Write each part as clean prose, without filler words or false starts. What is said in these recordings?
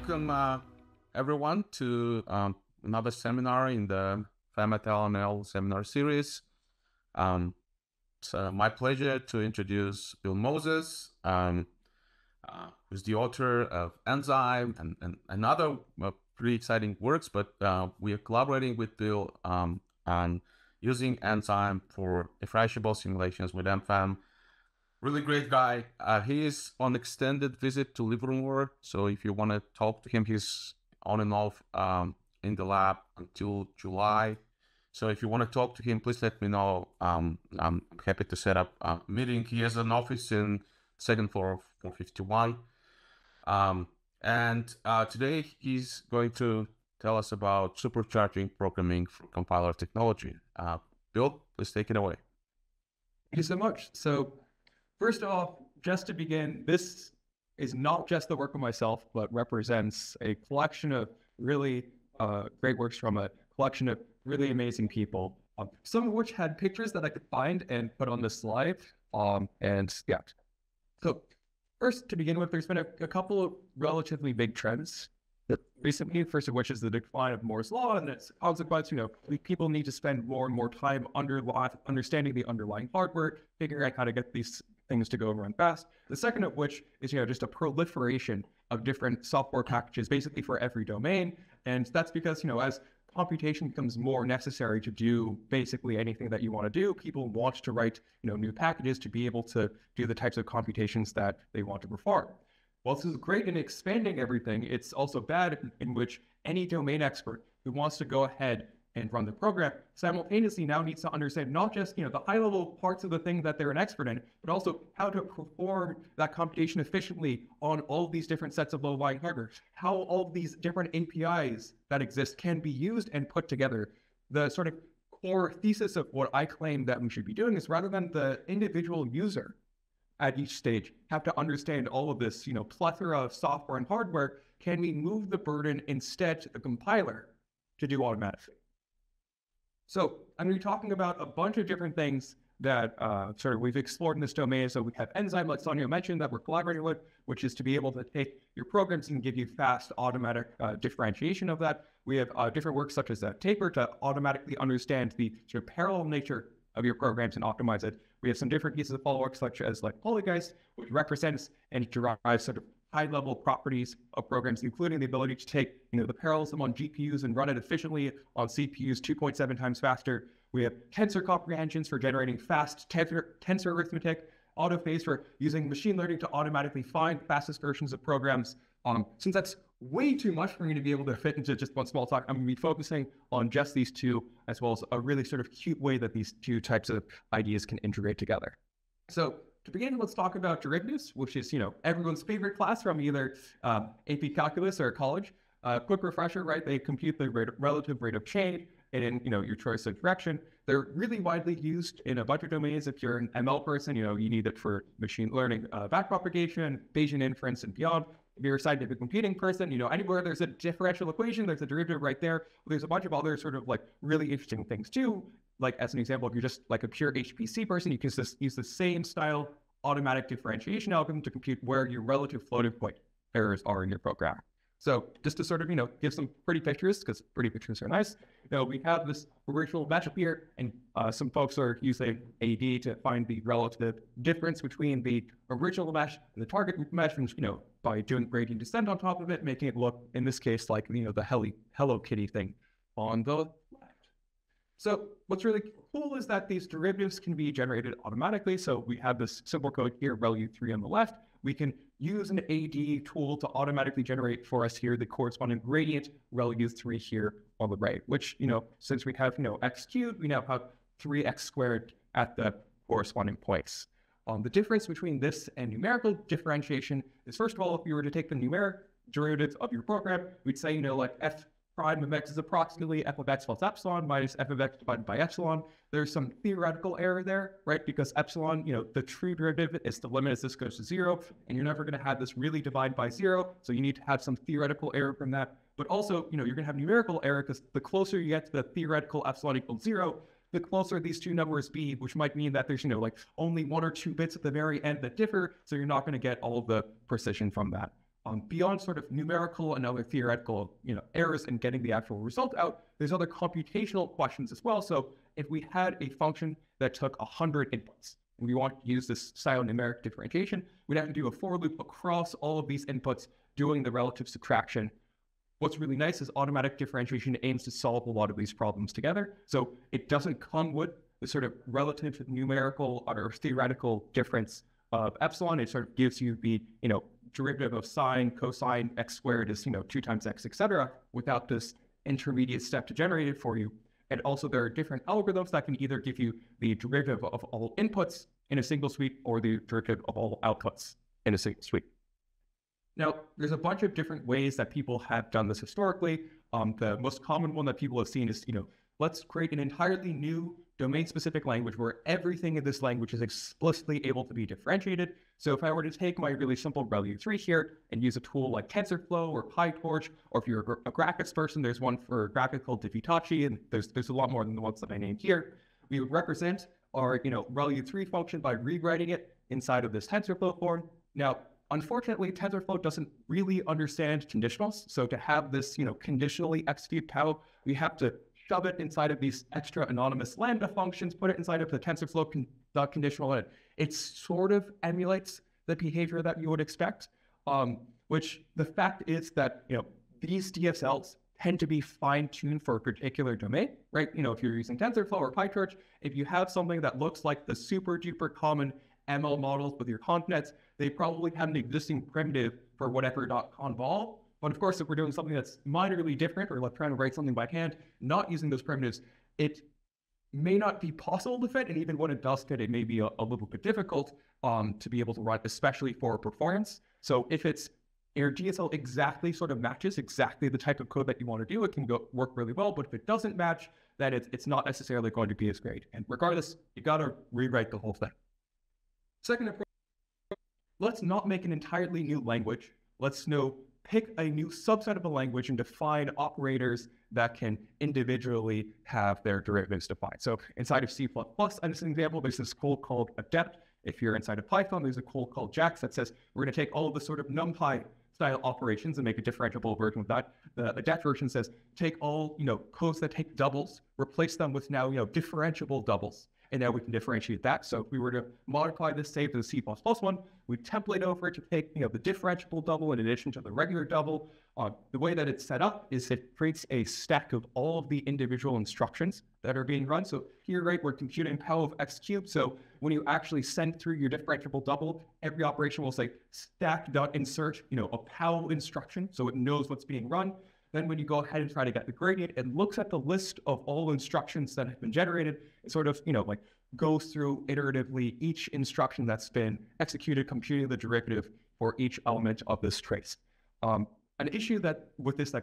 Welcome, everyone, to another seminar in the FEM at LLNL seminar series. It's my pleasure to introduce Bill Moses, who's the author of Enzyme and other pretty exciting works, but we are collaborating with Bill on using Enzyme for differentiable simulations with FEM. Really great guy. He is on extended visit to Livermore, so if you want to talk to him, he's on and off in the lab until July. So if you want to talk to him, please let me know. I'm happy to set up a meeting. He has an office in second floor of 451. Today he's going to tell us about supercharging programming for compiler technology. Bill, please take it away. Thank you so much. So first off, just to begin, this is not just the work of myself, but represents a collection of really great works from a collection of really amazing people, some of which had pictures that I could find and put on this slide. So first, to begin with, there's been a couple of relatively big trends recently, first of which is the decline of Moore's law, and as a consequence, people need to spend more and more time understanding the underlying hardware, figuring out how to get these things to go and run fast. The second of which is, just a proliferation of different software packages, basically for every domain. And that's because, as computation becomes more necessary to do basically anything that you want to do, people want to write, new packages to be able to do the types of computations that they want to perform. While this is great in expanding everything, it's also bad in which any domain expert who wants to go ahead and run the program simultaneously now needs to understand not just the high-level parts of the thing that they're an expert in, but also how to perform that computation efficiently on all of these different sets of low-lying hardware, how all of these different APIs that exist can be used and put together. The sort of core thesis of what I claim that we should be doing is, rather than the individual user at each stage have to understand all of this, plethora of software and hardware, can we move the burden instead to the compiler to do automatically? So I'm going to be talking about a bunch of different things that we've explored in this domain. So we have Enzyme, like Sonia mentioned, that we're collaborating with, which is to be able to take your programs and give you fast automatic differentiation of that. We have different works such as Taper to automatically understand the sort of parallel nature of your programs and optimize it. We have some different pieces of follow-work such as Polygeist, which represents and derives sort of high-level properties of programs, including the ability to take the parallelism on GPUs and run it efficiently on CPUs 2.7 times faster. We have tensor comprehensions for generating fast tensor arithmetic, autophase for using machine learning to automatically find fastest versions of programs. Since that's way too much for me to be able to fit into just one small talk, I'm going to be focusing on just these two, as well as a really sort of cute way that these two types of ideas can integrate together. So to begin, let's talk about derivatives, which is, everyone's favorite class from either AP Calculus or college. Quick refresher, right? They compute the relative rate of change in, your choice of direction. They're really widely used in a bunch of domains. If you're an ML person, you need it for machine learning, backpropagation, Bayesian inference, and beyond. If you're a scientific computing person, anywhere there's a differential equation, there's a derivative right there. There's a bunch of other sort of really interesting things too. Like as an example, if you're just a pure HPC person, you can just use the same style automatic differentiation algorithm to compute where your relative floating point errors are in your program. So just to sort of, give some pretty pictures, because pretty pictures are nice. We have this original mesh up here, and some folks are using AD to find the relative difference between the original mesh and the target mesh, and, by doing gradient descent on top of it, making it look, in this case, like, the Hello Kitty thing on the left. So what's really cool is that these derivatives can be generated automatically. So we have this simple code here, ReLU3 on the left. We can use an AD tool to automatically generate for us here the corresponding gradient, ReLU3 here on the right, which, since we have, x cubed, we now have 3x squared at the corresponding points. The difference between this and numerical differentiation is, first of all, if you were to take the numeric derivative of your program, we'd say, f prime of x is approximately f of x plus epsilon minus f of x divided by epsilon. There's some theoretical error there, right? Because epsilon, the true derivative is the limit as this goes to 0, and you're never going to have this really divide by 0, so you need to have some theoretical error from that. But also, you're going to have numerical error because the closer you get to the theoretical epsilon equals 0, the closer these two numbers be, which might mean that there's, only 1 or 2 bits at the very end that differ, so you're not going to get all of the precision from that. beyond sort of numerical and other theoretical, errors in getting the actual result out, there's other computational questions as well. So if we had a function that took 100 inputs, and we want to use this style numeric differentiation, we'd have to do a for loop across all of these inputs doing the relative subtraction. What's really nice is automatic differentiation aims to solve a lot of these problems together. So it doesn't come with the sort of relative numerical or theoretical difference of epsilon. It sort of gives you the, derivative of sine, cosine, x squared is, 2 times x, etc., without this intermediate step to generate it for you. And also there are different algorithms that can either give you the derivative of all inputs in a single sweep or the derivative of all outputs in a single sweep. Now, there's a bunch of different ways that people have done this historically. The most common one that people have seen is, let's create an entirely new domain-specific language where everything in this language is explicitly able to be differentiated. So if I were to take my really simple ReLU3 here and use a tool like TensorFlow or PyTorch, or if you're a graphics person, there's one for graphics called diffie, and there's a lot more than the ones that I named here. We would represent our ReLU3 function by rewriting it inside of this TensorFlow form. Now, unfortunately, TensorFlow doesn't really understand conditionals. So to have this conditionally execute how we have to shove it inside of these extra anonymous lambda functions, put it inside of the TensorFlow conditional, and it sort of emulates the behavior that you would expect, which the fact is that, these DSLs tend to be fine-tuned for a particular domain, right? If you're using TensorFlow or PyTorch, if you have something that looks like the super duper common ML models with your convnets, they probably have an existing primitive for whatever.convol. But of course, if we're doing something that's minorly different, or like trying to write something by hand, not using those primitives, it may not be possible to fit. And even when it does fit, it may be a little bit difficult to be able to write, especially for performance. So if your DSL exactly sort of matches exactly the type of code that you want to do, it can work really well. But if it doesn't match, then it's not necessarily going to be as great. And regardless, you got to rewrite the whole thing. Second approach, let's not make an entirely new language. Let's pick a new subset of a language and define operators that can individually have their derivatives defined. So inside of C++, as an example, there's this code called adept. If you're inside of Python, there's a code called JAX that says we're going to take all of the sort of NumPy style operations and make a differentiable version of that. The adept version says take all codes that take doubles, replace them with now differentiable doubles. And now we can differentiate that. So if we were to modify this, say, to the C++ one, we template over it to take the differentiable double in addition to the regular double. The way that it's set up is it creates a stack of all of the individual instructions that are being run. So here, right, we're computing pow of x cubed. So when you actually send through your differentiable double, every operation will say stack.insert, a pow instruction, so it knows what's being run. Then when you go ahead and try to get the gradient, it looks at the list of all instructions that have been generated. It sort of, goes through iteratively each instruction that's been executed, computing the derivative for each element of this trace. An issue that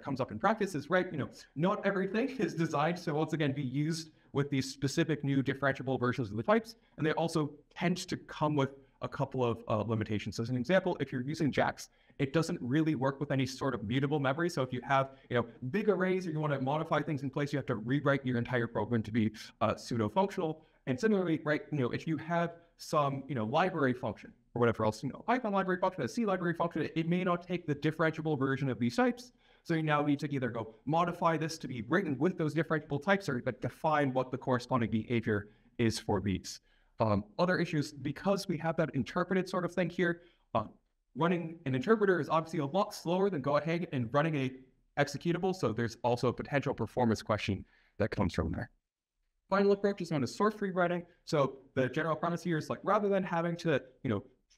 comes up in practice is, right, not everything is designed to, once again, be used with these specific new differentiable versions of the types. And they also tend to come with a couple of limitations. So as an example, if you're using JAX, it doesn't really work with any sort of mutable memory. So if you have, big arrays or you want to modify things in place, you have to rewrite your entire program to be pseudo-functional. And similarly, right, if you have some, library function or whatever else, Python library function, a C library function, it may not take the differentiable version of these types. So you now need to either go modify this to be written with those differentiable types or define what the corresponding behavior is for these. Other issues, because we have that interpreted sort of thing here, running an interpreter is obviously a lot slower than go ahead and running a executable. So there's also a potential performance question that comes from there. Final approach is known as source-free writing. So the general premise here is rather than having to,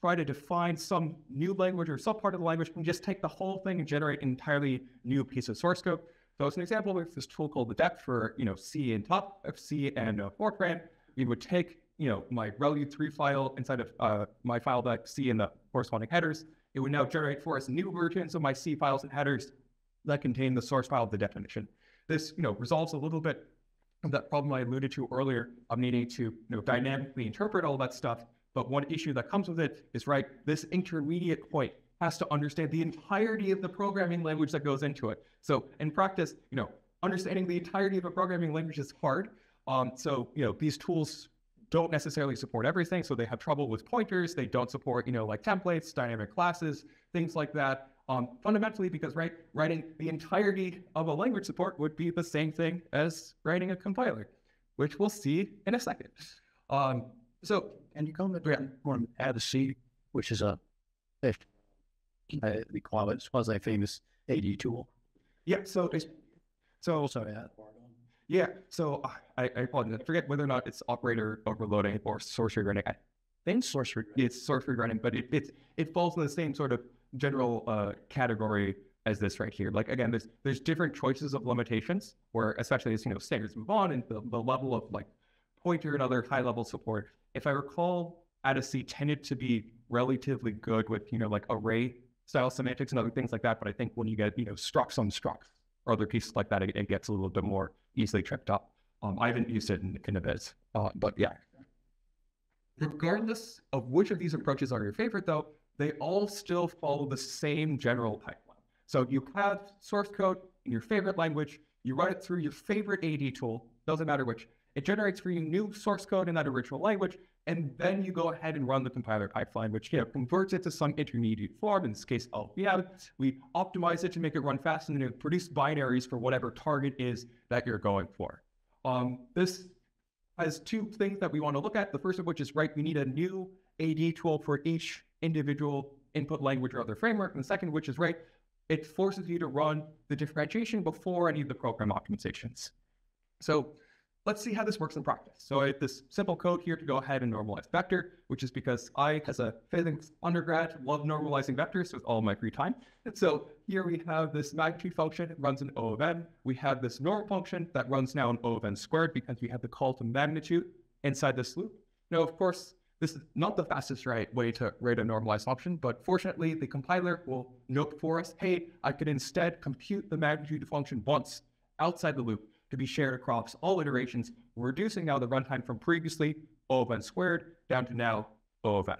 try to define some new language or subpart of the language, we can just take the whole thing and generate an entirely new piece of source code. So as an example, there's this tool called adept for, C and top of C and Fortran. We would take, my ReLU3 file inside of my file.c and the corresponding headers. It would now generate for us new versions of my C files and headers that contain the source file of the definition. This, resolves a little bit of that problem I alluded to earlier of needing to, dynamically interpret all that stuff. But one issue that comes with it is, right, this intermediate point has to understand the entirety of the programming language that goes into it. So in practice, understanding the entirety of a programming language is hard. So, these tools don't necessarily support everything. So they have trouble with pointers. They don't support, like templates, dynamic classes, things like that. Fundamentally because, right, writing the entirety of a language support would be the same thing as writing a compiler, which we'll see in a second. So, and you comment on ADC, which is we call it quasi-famous AD tool. yeah, so Sorry, yeah, so I apologize. I forget whether or not it's operator overloading or source rewriting. I think it's source rewriting, but it falls in the same sort of general category as this right here. Like again, there's different choices of limitations where, especially as standards move on and the level of like pointer and other high level support. If I recall, ADC tended to be relatively good with like array style semantics and other things like that. But I think when you get structs on structs or other pieces like that, it gets a little bit more easily tripped up. I haven't used it in a bit, but yeah. Regardless of which of these approaches are your favorite, though, they all still follow the same general pipeline. So you have source code in your favorite language, you run it through your favorite AD tool, doesn't matter which. It generates for you new source code in that original language, and then you go ahead and run the compiler pipeline, which converts it to some intermediate form. In this case, LPM. We optimize it to make it run fast and then produce binaries for whatever target is that you're going for. This has two things that we want to look at. The first of which is, right, we need a new AD tool for each individual input language or other framework. And the second, which is, right, it forces you to run the differentiation before any of the program optimizations. So let's see how this works in practice. So I have this simple code here to go ahead and normalize vector, which is because I, as a physics undergrad, love normalizing vectors with all my free time. And so here we have this magnitude function. It runs in O of n. We have this norm function that runs now in O of n squared because we have the call to magnitude inside this loop. Now, of course, this is not the fastest way to write a normalized option, but fortunately, the compiler will note for us, hey, I could instead compute the magnitude function once outside the loop to be shared across all iterations, reducing now the runtime from previously O of n squared down to now O of n.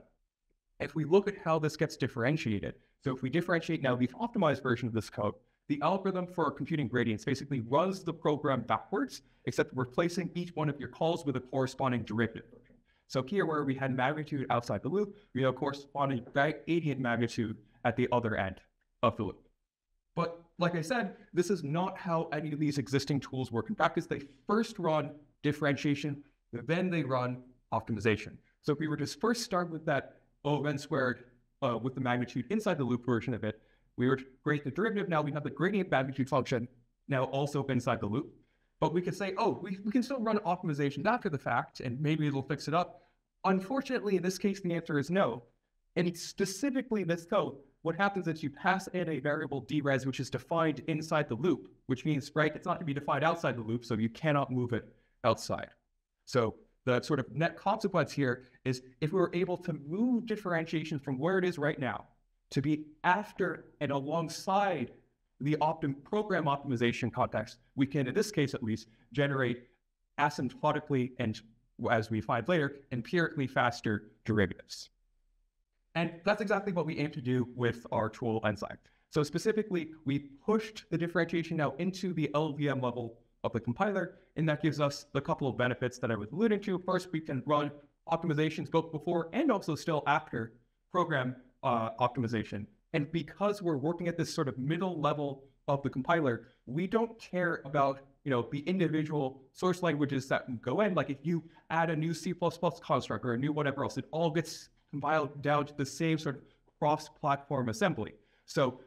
If we look at how this gets differentiated, so if we differentiate now the optimized version of this code, the algorithm for computing gradients basically runs the program backwards, except replacing each one of your calls with a corresponding derivative version. So here where we had magnitude outside the loop, we have corresponding gradient magnitude at the other end of the loop. But like I said, this is not how any of these existing tools work in practice. They first run differentiation, then they run optimization. So if we were to first start with that O of n squared with the magnitude inside the loop version of it, we were to create the derivative. Now we have the gradient magnitude function now also inside the loop. But we could say, oh, we can still run optimizations after the fact, and maybe it'll fix it up. Unfortunately, in this case, the answer is no. And specifically this code, what happens is you pass in a variable dres, which is defined inside the loop, which means, right, it's not going to be defined outside the loop, so you cannot move it outside. So the sort of net consequence here is if we were able to move differentiation from where it is right now to be after and alongside the program optimization context, we can, in this case at least, generate asymptotically and, as we find later, empirically faster derivatives. And that's exactly what we aim to do with our tool Enzyme. So specifically, we pushed the differentiation now into the LVM level of the compiler, and that gives us a couple of benefits that I was alluding to. First, we can run optimizations both before and also still after program optimization. And because we're working at this sort of middle level of the compiler, we don't care about the individual source languages that go in. Like if you add a new C++ construct or a new whatever else, it all gets compiled down to the same sort of cross-platform assembly. So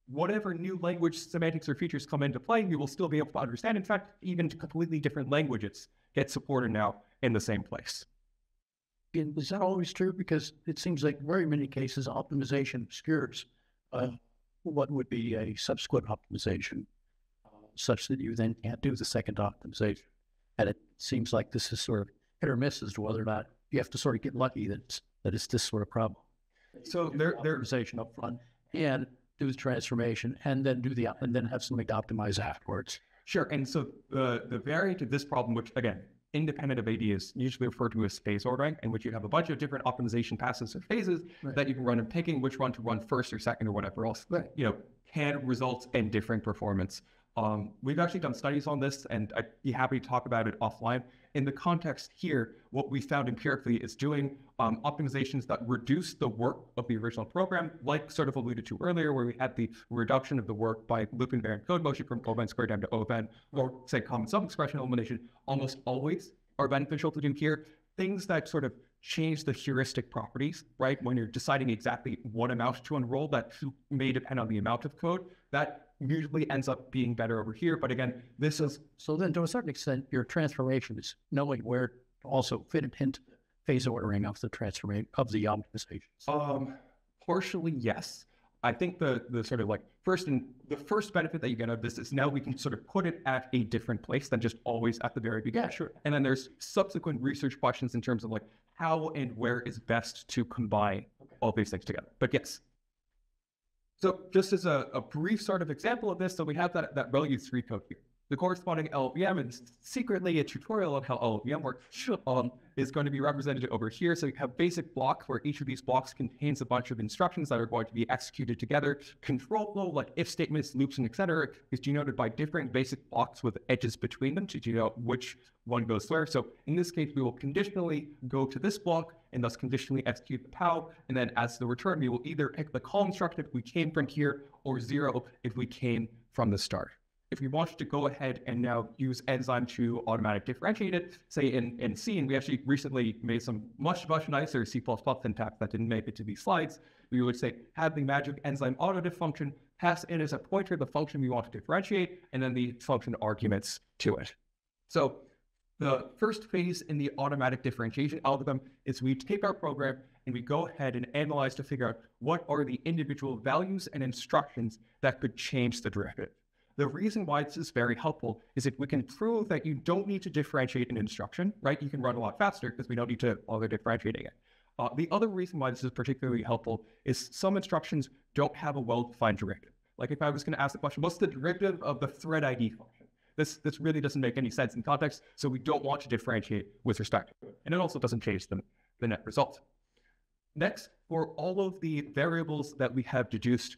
whatever new language semantics or features come into play, you will still be able to understand. In fact, even completely different languages get supported now in the same place. And is that always true? Because it seems like very many cases optimization obscures what would be a subsequent optimization such that you then can't do the second optimization. And it seems like this is sort of hit or miss as to whether or not you have to sort of get lucky that it's this sort of problem. So their optimization up front and do the transformation and then and then have something to optimize afterwards. Sure. And so the variant of this problem, which again, independent of AD, is usually referred to as phase ordering, in which you have a bunch of different optimization passes or phases that you can run, and picking which one to run first or second or whatever else, can result in different performance We've actually done studies on this, and I'd be happy to talk about it offline. In the context here, what we found empirically is doing optimizations that reduce the work of the original program, like sort of alluded to earlier, where we had the reduction of the work by loop invariant code motion from O(n) squared down to O(n), or say common sub-expression elimination, almost always are beneficial to do here. Things that sort of change the heuristic properties, right? When you're deciding exactly what amount to enroll, that may depend on the amount of code, that usually ends up being better over here. But again, this is... So then to a certain extent, your transformation is knowing where to also fit it into the phase ordering of the transformation of the optimizations. Partially, yes. I think the sort of like the first benefit that you get out of this is now we can sort of put it at a different place than just always at the very beginning. Yeah, sure. And then there's subsequent research questions in terms of like how and where is best to combine all these things together. But yes. So just as a brief sort of example of this, so we have that ReLU3 code here. The corresponding LLVM, and secretly a tutorial on how LLVM works, is going to be represented over here. So you have basic blocks where each of these blocks contains a bunch of instructions that are going to be executed together. Control flow, like if statements, loops, and etc., is denoted by different basic blocks with edges between them to denote which one goes where. So in this case, we will conditionally go to this block and thus conditionally execute the POW. And then as the return, we will either pick the call instruction if we came from here or 0 if we came from the start. If we wanted to go ahead and now use Enzyme to automatically differentiate it, say in C, and we actually recently made some much nicer C++ syntax that didn't make it to these slides, we would say, have the magic Enzyme autodiff function pass in as a pointer the function we want to differentiate, and then the function arguments to it. So the first phase in the automatic differentiation algorithm is we take our program and we go ahead and analyze to figure out what are the individual values and instructions that could change the derivative. The reason why this is very helpful is if we can prove that you don't need to differentiate an instruction, right? You can run a lot faster because we don't need to bother differentiating it. The other reason why this is particularly helpful is some instructions don't have a well-defined derivative. Like if I was going to ask the question, what's the derivative of the thread ID function? This really doesn't make any sense in context, so we don't want to differentiate with respect to it. And it also doesn't change the net result. Next, for all of the variables that we have deduced,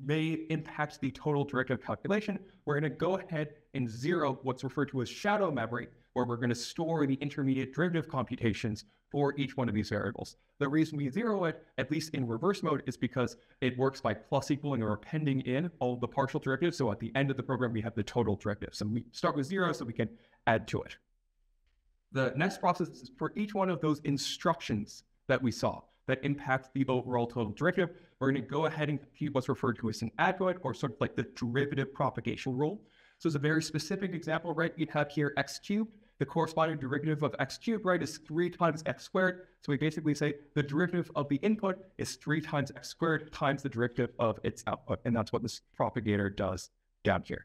may impact the total derivative calculation, we're going to go ahead and zero what's referred to as shadow memory, where we're going to store the intermediate derivative computations for each one of these variables. The reason we zero it, at least in reverse mode, is because it works by plus equaling or appending in all of the partial derivatives. So at the end of the program, we have the total derivative. So we start with 0 so we can add to it. The next process is for each one of those instructions that we saw that impact the overall total derivative, we're going to go ahead and compute what's referred to as an adjoint, or sort of like the derivative propagation rule. So it's a very specific example, right? You have here x cubed. The corresponding derivative of x cubed, right, is 3 times x squared. So we basically say the derivative of the input is 3 times x squared times the derivative of its output. And that's what this propagator does down here.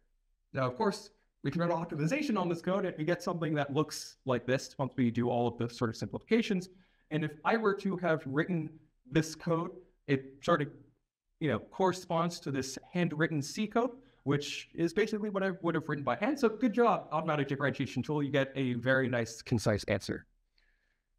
Now, of course, we can run optimization on this code and we get something that looks like this once we do all of the sort of simplifications. And if I were to have written this code, it sort of, corresponds to this handwritten C code, which is basically what I would have written by hand. So good job, automatic differentiation tool. You get a very nice, concise answer.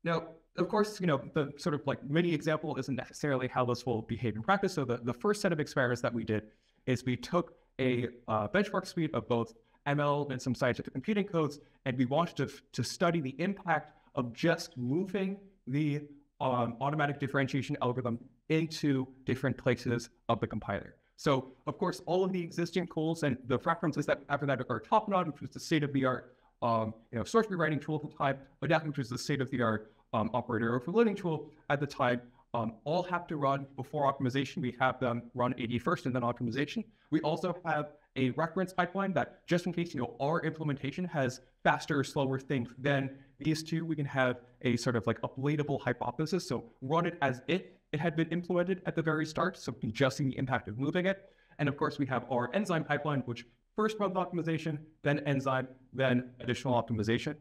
Now, of course, the sort of like mini example isn't necessarily how this will behave in practice. So the first set of experiments that we did is we took a benchmark suite of both ML and some scientific computing codes, and we wanted to study the impact of just moving the automatic differentiation algorithm into different places of the compiler. So, of course, all of the existing tools and the references that after that are Topnod, which was the state-of-the-art source rewriting tool at the time, Adaptive, which was the state-of-the-art operator overloading tool at the time, all have to run before optimization. We have them run AD first and then optimization. We also have a reference pipeline that, just in case our implementation has faster or slower things than these two, we can have a sort of like uplatable hypothesis. So run it as it had been implemented at the very start, so we can just see the impact of moving it. And of course, we have our Enzyme pipeline, which first runs optimization, then Enzyme, then additional optimization.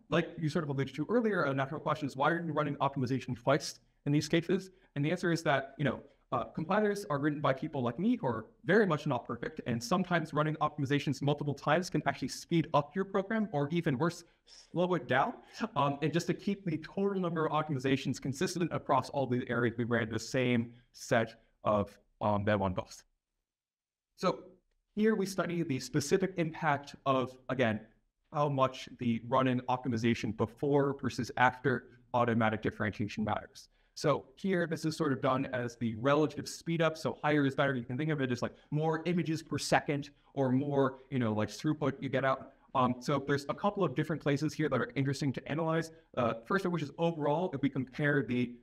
Like you sort of alluded to earlier, a natural question is, why are you running optimization twice in these cases? And the answer is that, compilers are written by people like me who are very much not perfect, and sometimes running optimizations multiple times can actually speed up your program, or even worse, slow it down. And just to keep the total number of optimizations consistent across all the areas, we ran the same set of them on both. So here we study the specific impact of, again, how much the run-in optimization before versus after automatic differentiation matters. So here, this is sort of done as the relative speed up. So higher is better. You can think of it as like more images per second or more, like throughput you get out. So there's a couple of different places here that are interesting to analyze. First of which is overall, if we compare the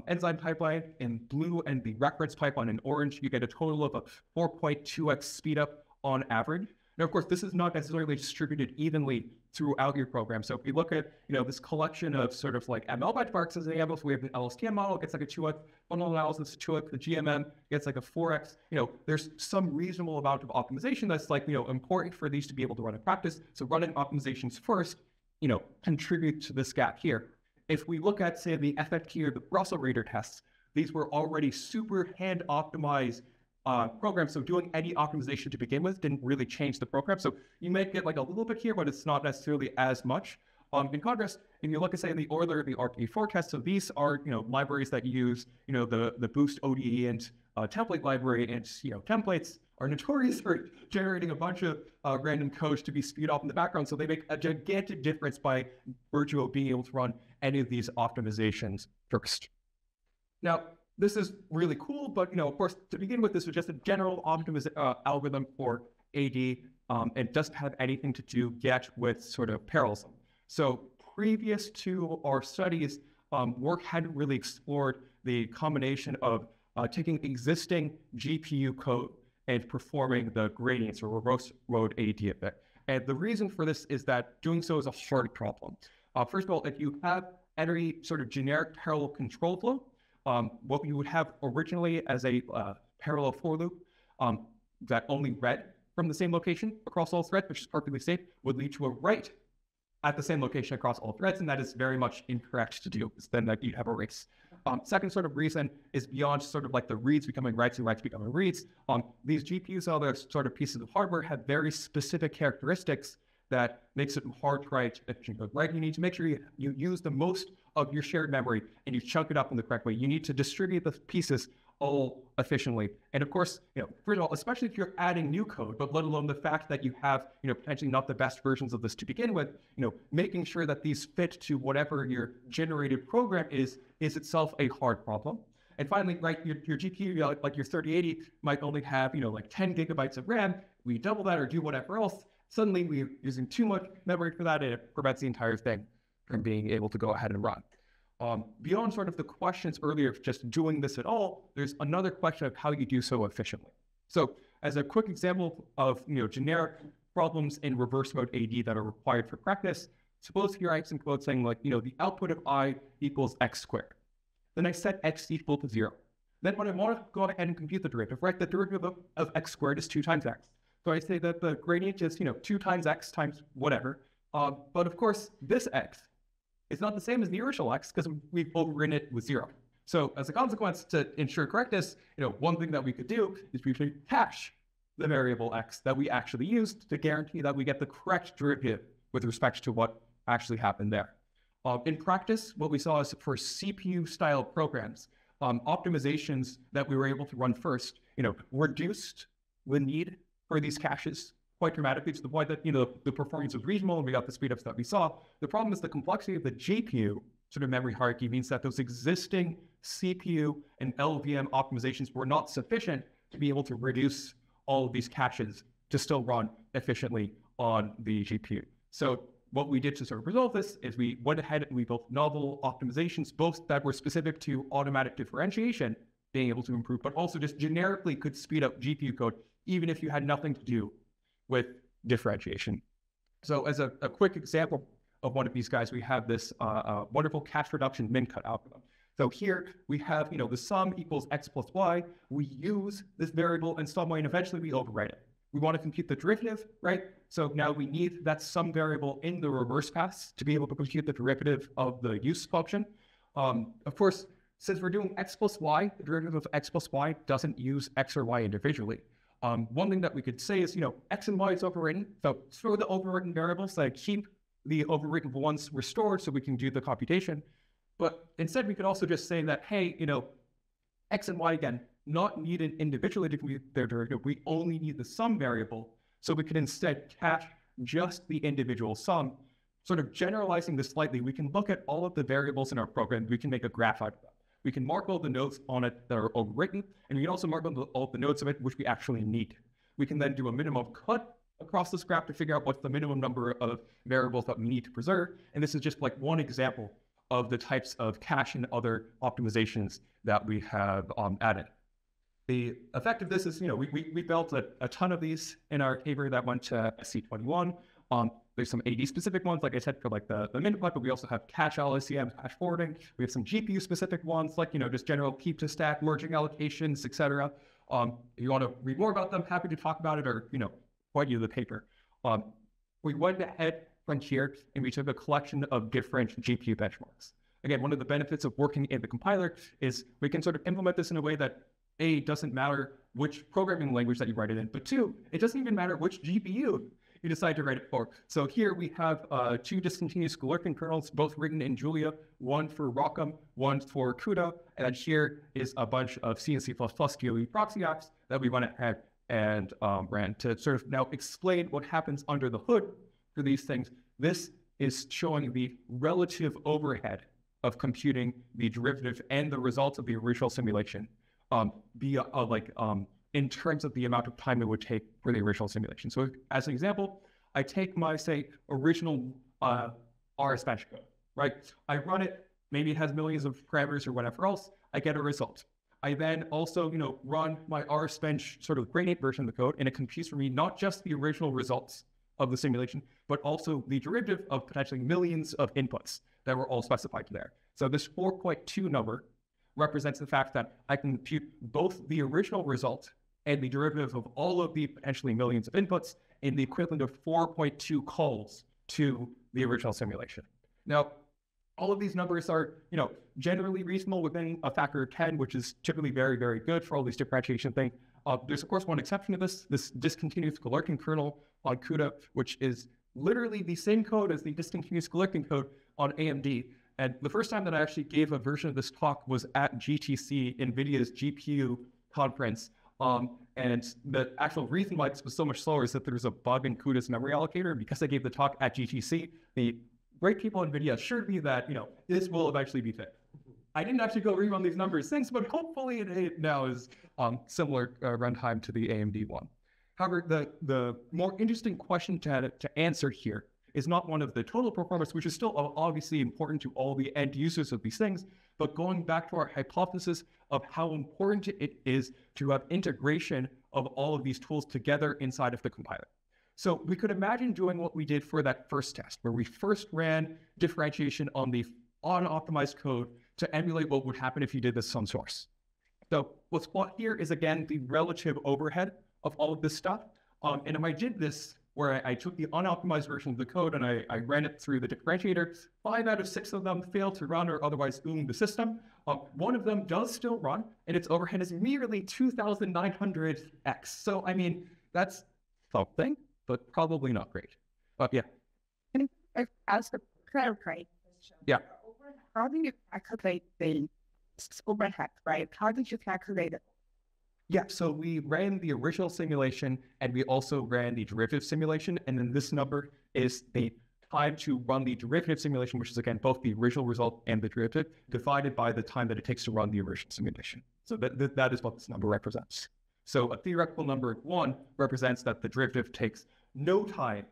enzyme pipeline in blue and the reference pipeline in orange, you get a total of a 4.2x speed up on average. Now, of course, this is not necessarily distributed evenly throughout your program. So if you look at, this collection of sort of like ML benchmarks as an example, so we have the LSTM model, gets like a 2x, bundle analysis, 2x, the GMM gets like a 4x. There's some reasonable amount of optimization that's like, important for these to be able to run in practice. So running optimizations first, contribute to this gap here. If we look at, say, the FFT or the Russell Rater tests, these were already super hand optimized program. So doing any optimization to begin with didn't really change the program. So you might get like a little bit here, but it's not necessarily as much. In contrast, if you look at, say, the Euler, the RP4 test, so these are, libraries that use, the Boost ODE and template library, and, templates are notorious for generating a bunch of random code to be sped up in the background. So they make a gigantic difference by virtue of being able to run any of these optimizations first. Now, this is really cool, but, of course, to begin with, this was just a general algorithm for AD. It doesn't have anything to do yet with sort of parallelism. So previous to our studies, work hadn't really explored the combination of taking existing GPU code and performing the gradients or reverse mode AD effect. And the reason for this is that doing so is a hard problem. First of all, if you have any sort of generic parallel control flow, what you would have originally as a parallel for loop that only read from the same location across all threads, which is perfectly safe, would lead to a write at the same location across all threads, and that is very much incorrect to do, because then that you'd have a race. Second sort of reason is beyond sort of like the reads becoming writes and writes becoming reads. These GPUs, other sort of pieces of hardware, have very specific characteristics that makes it hard to write efficient code, right? You need to make sure you use the most of your shared memory and you chunk it up in the correct way. You need to distribute the pieces all efficiently. And of course, first of all, especially if you're adding new code, but let alone the fact that you have, potentially not the best versions of this to begin with, making sure that these fit to whatever your generated program is itself a hard problem. And finally, right, your GPU, like your 3080 might only have, like 10 gigabytes of RAM. We double that or do whatever else. Suddenly we're using too much memory for that, and it prevents the entire thing from being able to go ahead and run. Beyond sort of the questions earlier of just doing this at all, there's another question of how you do so efficiently. So as a quick example of, generic problems in reverse mode AD that are required for practice, suppose here I have some code saying like, the output of I equals x squared. Then I set x equal to 0. Then when I want to go ahead and compute the derivative, right, the derivative of x squared is 2 times x. So I say that the gradient is, 2 times x times whatever. But of course, this x is not the same as the original x because we've overridden it with 0. So as a consequence, to ensure correctness, one thing that we could do is we could hash the variable x that we actually used to guarantee that we get the correct derivative with respect to what actually happened there. In practice, what we saw is for CPU-style programs, optimizations that we were able to run first, reduced the need for these caches quite dramatically to the point that, the performance was reasonable and we got the speedups that we saw. The problem is the complexity of the GPU sort of memory hierarchy means that those existing CPU and LVM optimizations were not sufficient to be able to reduce all of these caches to still run efficiently on the GPU. So what we did to sort of resolve this is we went ahead and we built novel optimizations, both that were specific to automatic differentiation, being able to improve, but also just generically could speed up GPU code, even if you had nothing to do with differentiation. So as a quick example of one of these guys, we have this wonderful cache reduction min-cut algorithm. So here we have, the sum equals x plus y. We use this variable in some way, and eventually we overwrite it. We want to compute the derivative, right? So now we need that sum variable in the reverse pass to be able to compute the derivative of the use function. Of course, since we're doing x plus y, the derivative of x plus y doesn't use x or y individually. One thing that we could say is, x and y is overwritten. So throw the overwritten variables, like keep the overwritten ones restored so we can do the computation. But instead, we could also just say that, hey, x and y, again, not need an individually to compute their derivative. We only need the sum variable. So we can instead cache just the individual sum. Sort of generalizing this slightly, we can look at all of the variables in our program. We can make a graph out of them. We can mark all the nodes on it that are overwritten, and we can also mark all the nodes of it which we actually need. We can then do a minimum cut across this graph to figure out what's the minimum number of variables that we need to preserve. And this is just like one example of the types of cache and other optimizations that we have added. The effect of this is, we built a ton of these in our paper that went to SC21. There's some AD specific ones, like I said, for like the miniput, but we also have cache LLCM, cache forwarding. We have some GPU specific ones, like, just general keep to stack, merging allocations, etc. If you want to read more about them, happy to talk about it, or, point you the paper. We went ahead from here and we took a collection of different GPU benchmarks. Again, one of the benefits of working in the compiler is we can sort of implement this in a way that A, doesn't matter which programming language that you write it in, but two, it doesn't even matter which GPU you decide to write it for. So here we have two discontinuous Galerkin kernels, both written in Julia, one for ROCm, one for CUDA, and here is a bunch of C and C++ GOE proxy apps that we went ahead and ran to sort of now explain what happens under the hood for these things. This is showing the relative overhead of computing the derivative and the results of the original simulation in terms of the amount of time it would take for the original simulation. So as an example, I take my, say, original RS bench code, right? I run it, maybe it has millions of parameters or whatever else, I get a result. I then also, run my RS bench sort of grade 8 version of the code, and it computes for me not just the original results of the simulation, but also the derivative of potentially millions of inputs that were all specified there. So this 4.2 number represents the fact that I can compute both the original result and the derivative of all of the potentially millions of inputs in the equivalent of 4.2 calls to the original simulation. Now, all of these numbers are, generally reasonable within a factor of 10, which is typically very, very good for all these differentiation things. There's, of course, one exception to this discontinuous Galerkin kernel on CUDA, which is literally the same code as the discontinuous Galerkin code on AMD. And the first time that I actually gave a version of this talk was at GTC, NVIDIA's GPU conference. And the actual reason why this was so much slower is that there was a bug in CUDA's memory allocator. Because I gave the talk at GTC, the great people at NVIDIA assured me that, this will eventually be fixed. I didn't actually go rerun these numbers since, but hopefully it now is similar runtime to the AMD one. However, the more interesting question to answer here is not one of the total performance, which is still obviously important to all the end users of these things, but going back to our hypothesis of how important it is to have integration of all of these tools together inside of the compiler. So we could imagine doing what we did for that first test, where we first ran differentiation on the unoptimized code to emulate what would happen if you did this on source. So what's plotted here is, again, the relative overhead of all of this stuff. And if I did this where I took the unoptimized version of the code and I ran it through the differentiator, 5 out of 6 of them failed to run or otherwise the system. One of them does still run, and its overhead is merely 2,900x. So, I mean, that's something, but probably not great. But yeah. And as the credit rate, Yeah. how do you calculate the overhead, right? How did you calculate it? Yeah, so we ran the original simulation and we also ran the derivative simulation. And then this number is the time to run the derivative simulation, which is, again, both the original result and the derivative, divided by the time that it takes to run the original simulation. So that is what this number represents. So a theoretical number of 1 represents that the derivative takes no time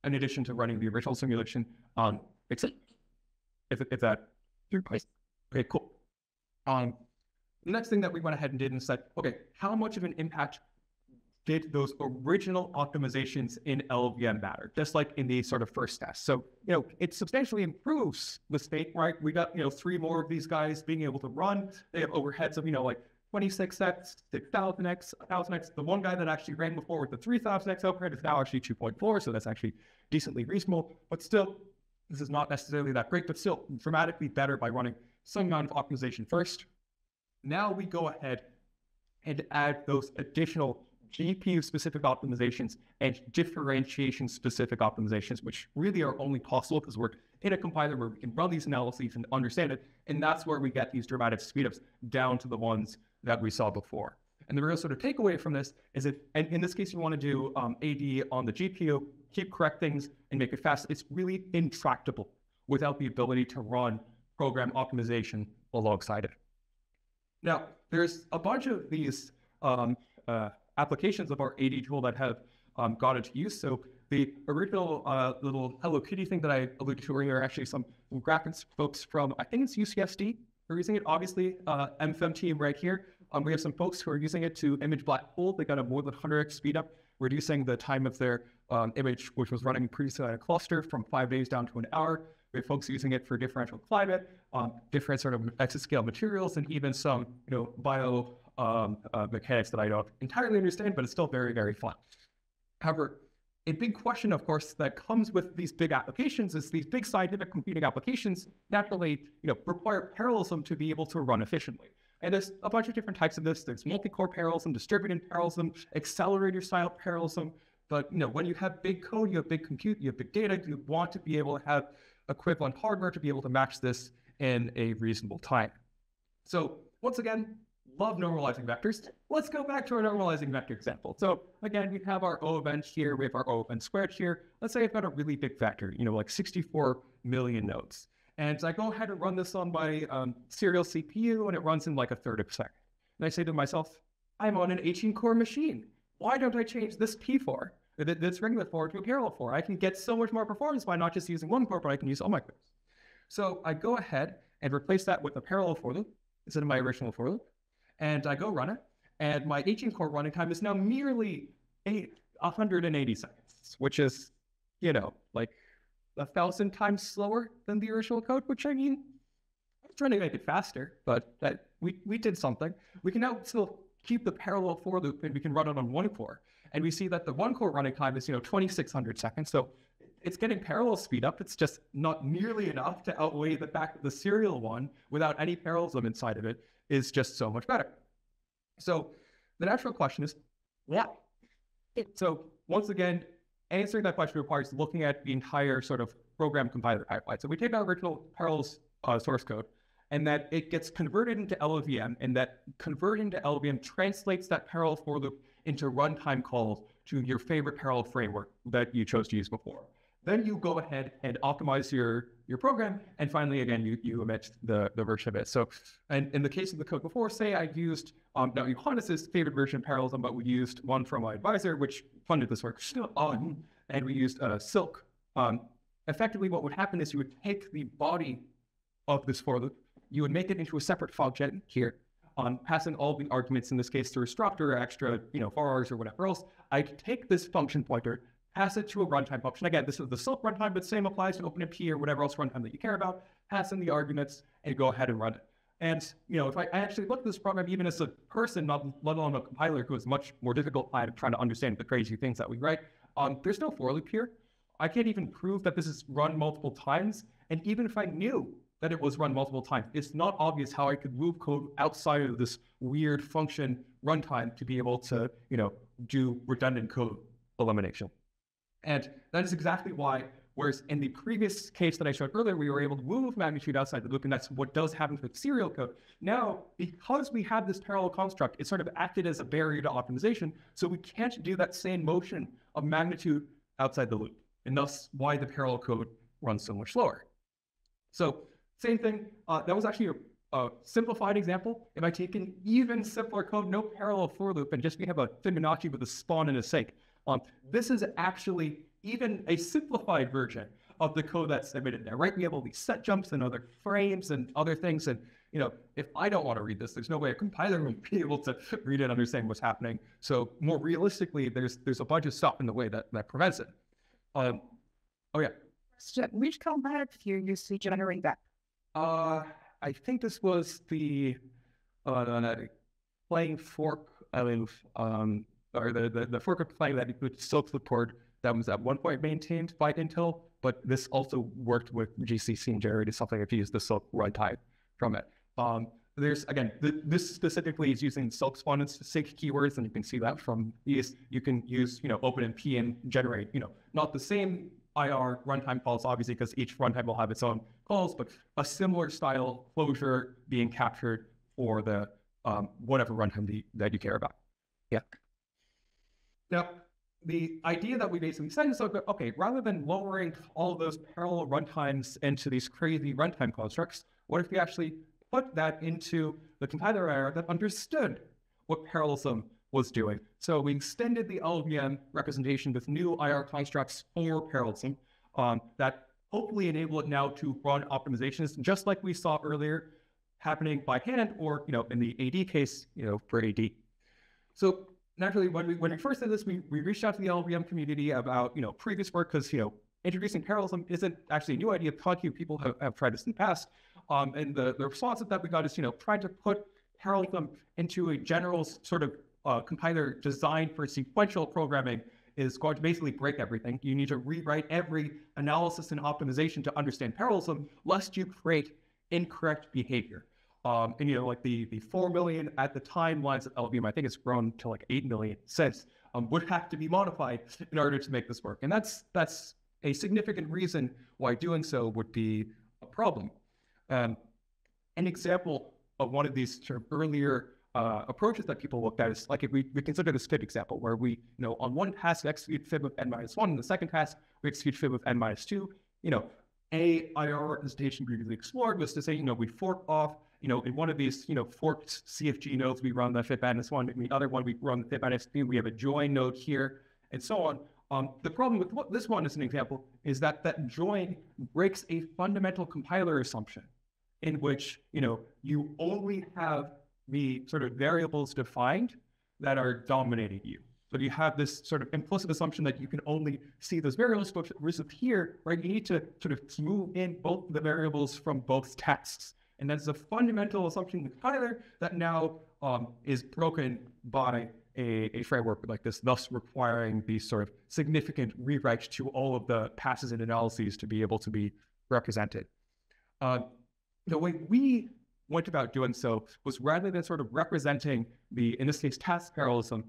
in addition to running the original simulation, except if that. Okay, cool. The next thing that we went ahead and did and said, okay, how much of an impact did those original optimizations in LLVM matter? Just like in the sort of first test. So, it substantially improves the state, right? We got, 3 more of these guys being able to run. They have overheads of, like 26x, 6,000x, 1,000x. The one guy that actually ran before with the 3,000x overhead is now actually 2.4. So that's actually decently reasonable, but still, this is not necessarily that great, but still dramatically better by running some amount of optimization first. Now we go ahead and add those additional GPU-specific optimizations and differentiation-specific optimizations, which really are only possible because we're in a compiler where we can run these analyses and understand it, and that's where we get these dramatic speedups down to the ones that we saw before. And the real sort of takeaway from this is that, and in this case, you want to do AD on the GPU, keep correct things and make it fast. It's really intractable without the ability to run program optimization alongside it. Now, there's a bunch of these applications of our AD tool that have got into use. So the original little Hello Kitty thing that I alluded to earlier, actually some graphics folks from, I think it's UCSD, are using it. Obviously, FEM team right here. We have some folks who are using it to image black hole. They got a more than 100x speed up, reducing the time of their image, which was running previously on a cluster, from 5 days down to an hour. We have folks using it for differential climate, different sort of exascale materials, and even some, bio mechanics that I don't entirely understand, but it's still very, very fun. However, a big question, of course, that comes with these big applications is these big scientific computing applications naturally, require parallelism to be able to run efficiently. And there's a bunch of different types of this. There's multi-core parallelism, distributed parallelism, accelerator-style parallelism. But when you have big code, you have big compute, you have big data, you want to be able to have equivalent hardware to be able to match this in a reasonable time. So once again, love normalizing vectors. Let's go back to our normalizing vector example. So again, we have our O of n here, we have our O of n squared here. Let's say I've got a really big vector, like 64 million nodes. And I go ahead and run this on my serial CPU, and it runs in like a third of a second. And I say to myself, I'm on an 18-core machine. Why don't I change this P4, this regular 4, to a parallel 4? I can get so much more performance by not just using one core, but I can use all my cores. So I go ahead and replace that with a parallel for loop instead of my original for loop. And I go run it, and my 18-core running time is now merely 180 seconds, which is, like 1,000 times slower than the original code, which I mean, I'm trying to make it faster, but we did something. We can now still keep the parallel for loop, and we can run it on one core. And we see that the one core running time is, 2,600 seconds. So it's getting parallel speed up. It's just not nearly enough to outweigh the fact that the serial one, without any parallelism inside of it, is just so much better. So the natural question is, why? So once again, answering that question requires looking at the entire sort of program compiler pipeline. So we take our original parallels source code, and that it gets converted into LLVM, and that converting to LLVM translates that parallel for loop into runtime calls to your favorite parallel framework that you chose to use before. Then you go ahead and optimize your program, and finally, again, you emit the version of it. So, and in the case of the code before, say I used now Johannes's favorite version of parallelism, but we used one from my advisor, which funded this work, and we used Silk. Effectively, what would happen is you would take the body of this for loop, you would make it into a separate function here, passing all the arguments, in this case, through a struct or extra, vars or whatever else. I'd take this function pointer, pass it to a runtime function. Again, this is the Silk runtime, but same applies to OpenMP or whatever else runtime that you care about. Pass in the arguments and go ahead and run it. And, if I actually look at this program, even as a person, let alone a compiler who is much more difficult time trying to understand the crazy things that we write, there's no for loop here. I can't even prove that this is run multiple times. And even if I knew that it was run multiple times, it's not obvious how I could move code outside of this weird function runtime to be able to, do redundant code elimination. And that is exactly why, whereas in the previous case that I showed earlier, we were able to move magnitude outside the loop, and that's what does happen with serial code. Now, because we have this parallel construct, it sort of acted as a barrier to optimization, so we can't do that same motion of magnitude outside the loop, and thus why the parallel code runs so much slower. So, same thing, that was actually a simplified example. If I take an even simpler code, no parallel for loop, and just we have a Fibonacci with a spawn and a sink, this is actually even a simplified version of the code that's emitted there, right? We have all these set jumps and other frames and other things. And, if I don't want to read this, there's no way a compiler would be able to read it and understand what's happening. So more realistically, there's a bunch of stuff in the way that prevents it. Oh, yeah. So which compiler do you use to generate that? I think this was the playing fork, or the fork of Clang that includes Silk support that was at one point maintained by Intel, but this also worked with GCC and generated something if you use the Silk runtime from it. There's, again, this specifically is using Silk spawn and sync keywords, and you can see that from these. You can use, OpenMP and generate, not the same IR runtime calls, obviously, because each runtime will have its own calls, but a similar style closure being captured for the whatever runtime that you care about. Yeah. Now, the idea that we basically said is, okay, rather than lowering all of those parallel runtimes into these crazy runtime constructs, what if we actually put that into the compiler IR that understood what parallelism was doing? So we extended the LLVM representation with new IR constructs for parallelism that hopefully enable it now to run optimizations, just like we saw earlier, happening by hand, or in the AD case, for AD. So naturally, when we first did this, we reached out to the LLVM community about previous work, because introducing parallelism isn't actually a new idea. Plenty of people have tried this in the past, and the response that we got is trying to put parallelism into a general sort of compiler designed for sequential programming is going to basically break everything. You need to rewrite every analysis and optimization to understand parallelism, lest you create incorrect behavior. And like the 4 million at the time lines of LLVM, I think it's grown to like 8 million since, would have to be modified in order to make this work. And that's a significant reason why doing so would be a problem. An example of one of these sort of earlier approaches that people looked at is like, if we consider this FIB example, where we, on one task we execute FIB of n-1, and the second task we execute FIB of n-2. A IR representation previously explored was to say, we fork off, in one of these, forked CFG nodes, we run the FIB n-1, in the other one we run the FIB n-2, we have a join node here, and so on. The problem with this one as an example is that join breaks a fundamental compiler assumption in which, you only have the sort of variables defined that are dominating you. So you have this sort of implicit assumption that you can only see those variables, but here, right, you need to sort of move in both the variables from both tasks. And that's a fundamental assumption in the compiler that now is broken by a framework like this, thus requiring these sort of significant rewrites to all of the passes and analyses to be able to be represented. The way we went about doing so was, rather than sort of representing the, in this case, task parallelism,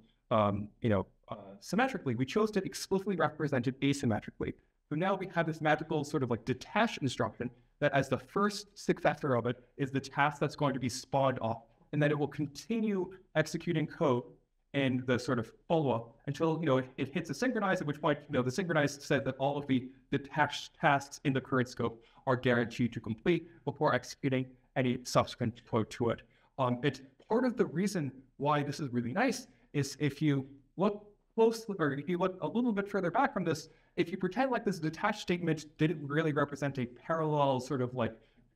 symmetrically, we chose to explicitly represent it asymmetrically. So now we have this magical sort of like detach instruction that, as the first successor of it, is the task that's going to be spawned off, and that it will continue executing code in the sort of follow-up until it hits a synchronize, at which point the synchronize said that all of the detached tasks in the current scope are guaranteed to complete before executing any subsequent code to it. It's part of the reason why this is really nice is, if you look closely, or if you look a little bit further back from this, if you pretend like this detached statement didn't really represent a parallel sort of like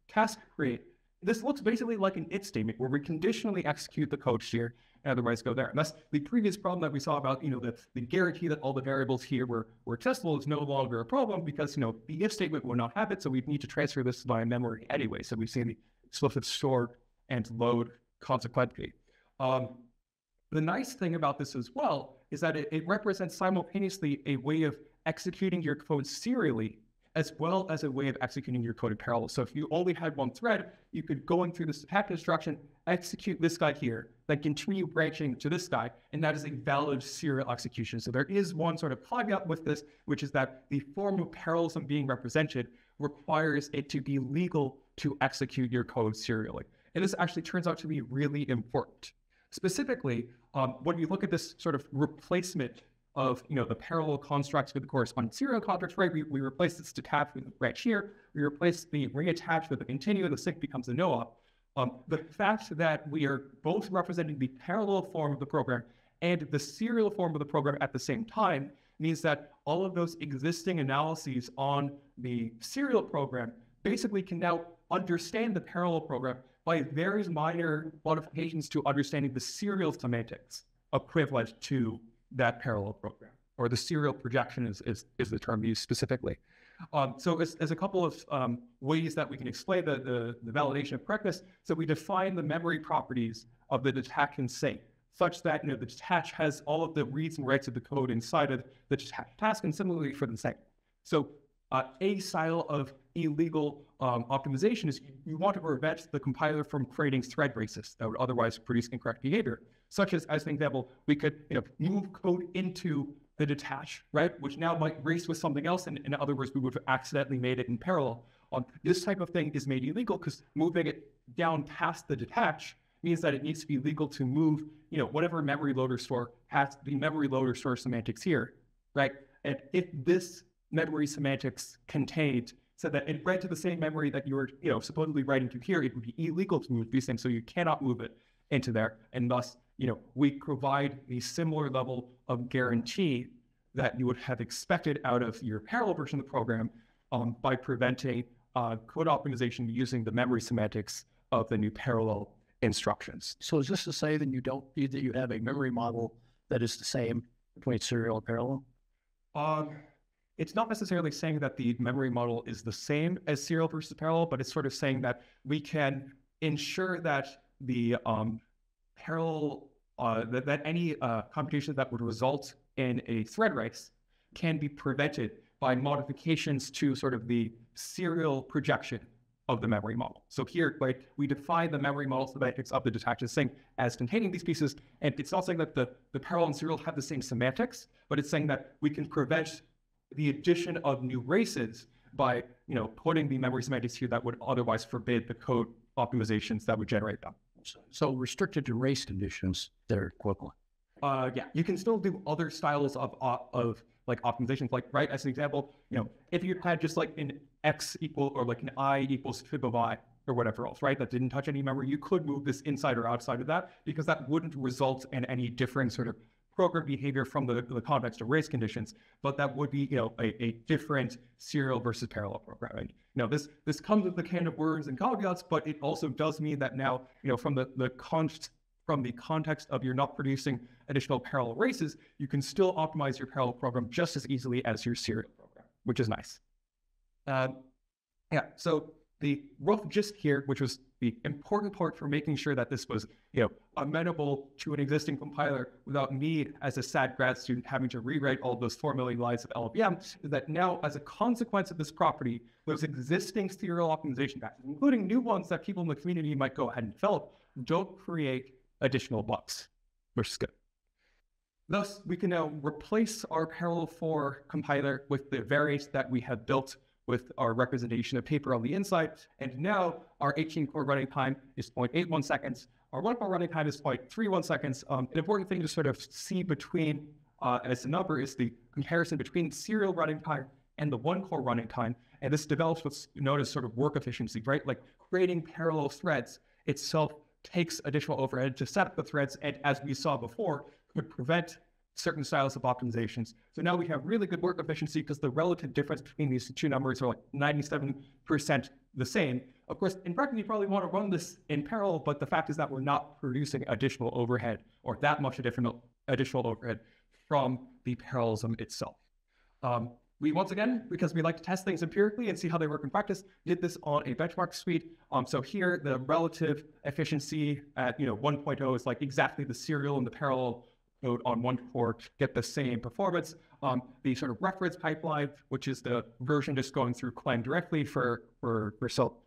task create, this looks basically like an if statement where we conditionally execute the code here and otherwise go there. And that's the previous problem that we saw about, the guarantee that all the variables here were testable is no longer a problem, because, the if statement will not have it. So we need to transfer this via memory anyway. So we've seen the explicit store and load consequently. The nice thing about this as well is that it represents simultaneously a way of executing your code serially, as well as a way of executing your code in parallel. So if you only had one thread, you could, going through this detach instruction, execute this guy here, then continue branching to this guy, and that is a valid serial execution. So there is one sort of caveat with this, which is that the form of parallelism being represented requires it to be legal to execute your code serially. And this actually turns out to be really important. Specifically, when we look at this sort of replacement of the parallel constructs with the corresponding serial constructs, right? We replace this detach with the branch here. We replace the reattach with the continue, and the sync becomes a no-op. The fact that we are both representing the parallel form of the program and the serial form of the program at the same time means that all of those existing analyses on the serial program basically can now understand the parallel program by very minor modifications to understanding the serial semantics equivalent to that parallel program, or the serial projection is the term used specifically. So as a couple of ways that we can explain the validation of correctness, so we define the memory properties of the detach and sync such that the detach has all of the reads and writes of the code inside of the detach task, and similarly for the sync. So a style of illegal optimization is you want to prevent the compiler from creating thread braces that would otherwise produce incorrect behavior, such as an example, we could move code into the detach, right, which now might race with something else, and in other words, we would have accidentally made it in parallel. This type of thing is made illegal because moving it down past the detach means that it needs to be legal to move, whatever memory loader store has the memory loader store semantics here, right? And if this memory semantics contained so that it read to the same memory that you were, supposedly writing to here, it would be illegal to move these things, so you cannot move it into there. And thus, we provide a similar level of guarantee that you would have expected out of your parallel version of the program by preventing code optimization using the memory semantics of the new parallel instructions. So is this to say that you have a memory model that is the same between serial and parallel? It's not necessarily saying that the memory model is the same as serial versus parallel, but it's sort of saying that we can ensure that the parallel, that any computation that would result in a thread race can be prevented by modifications to sort of the serial projection of the memory model. So here, we define the memory model semantics of the detached thing as containing these pieces, and it's not saying that the parallel and serial have the same semantics, but it's saying that we can prevent the addition of new races by, putting the memory semantics here that would otherwise forbid the code optimizations that would generate them. So restricted to race conditions, they're equivalent. Yeah, you can still do other styles of optimizations, right, as an example, if you had just an x equal or an I equals fib of I or whatever else, right, that didn't touch any memory, you could move this inside or outside of that because that wouldn't result in any different sort of program behavior from the context of race conditions, but that would be, a different serial versus parallel programming. This comes with the can of words and caveats, but it also does mean that now, from the context of you're not producing additional parallel races, you can still optimize your parallel program just as easily as your serial program, which is nice. So the rough gist here, which was the important part for making sure that this was, amenable to an existing compiler without me as a sad grad student having to rewrite all those 4 million lines of LLVM, is that now, as a consequence of this property, those existing serial optimization patterns, including new ones that people in the community might go ahead and develop, don't create additional bugs, which is good. Thus, we can now replace our parallel 4 compiler with the variant that we have built with our representation of paper on the inside. And now our 18-core running time is 0.81 seconds. Our 1-core running time is 0.31 seconds. An important thing to sort of see between, as a number, is the comparison between serial running time and the 1-core running time. And this develops what's known as sort of work efficiency, right? Creating parallel threads itself takes additional overhead to set up the threads, and as we saw before, could prevent certain styles of optimizations. So now we have really good work efficiency because the relative difference between these two numbers are 97% the same. Of course, in practice, you probably want to run this in parallel, but the fact is that we're not producing additional overhead or that much additional overhead from the parallelism itself. We, once again, because we like to test things empirically and see how they work in practice, did this on a benchmark suite. So here, the relative efficiency at 1.0 is exactly the serial and the parallel code on 1.4 get the same performance. The sort of reference pipeline, which is the version just going through Clang directly for result,